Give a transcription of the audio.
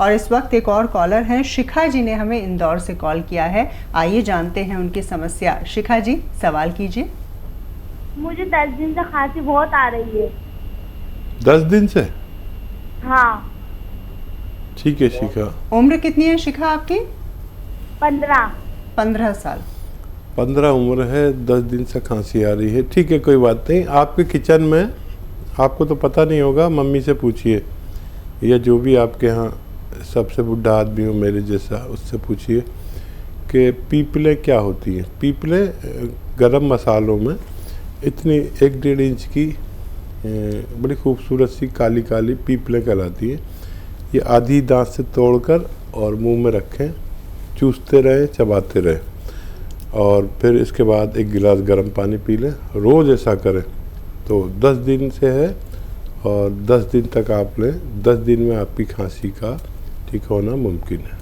और इस वक्त एक और कॉलर हैं, शिखा जी ने हमें इंदौर से कॉल किया है। आइए जानते हैं उनकी समस्या। शिखा जी, सवाल कीजिए। मुझे 10 दिन से खांसी बहुत आ रही है। 10 दिन से? हाँ। ठीक है शिखा। उम्र कितनी है शिखा आपकी? 15। 15 साल। 15 उम्र है, 10 दिन से खांसी आ रही है। ठीक है, कोई बात नहीं। आपके किचन में, आपको तो पता नहीं होगा, मम्मी से पूछिए या जो भी आपके यहाँ सबसे बुढ़ा आदमी हो मेरे जैसा, उससे पूछिए कि पीपले क्या होती हैं। पीपले गरम मसालों में इतनी 1-1.5 इंच की बड़ी खूबसूरत सी काली काली पीपले कहलाती है। ये आधी दांत से तोड़कर और मुंह में रखें, चूसते रहें, चबाते रहें, और फिर इसके बाद 1 गिलास गर्म पानी पी लें। रोज़ ऐसा करें तो 10 दिन से है, और 10 दिन तक आप लें। 10 दिन में आपकी खांसी का ठीक होना मुमकिन है।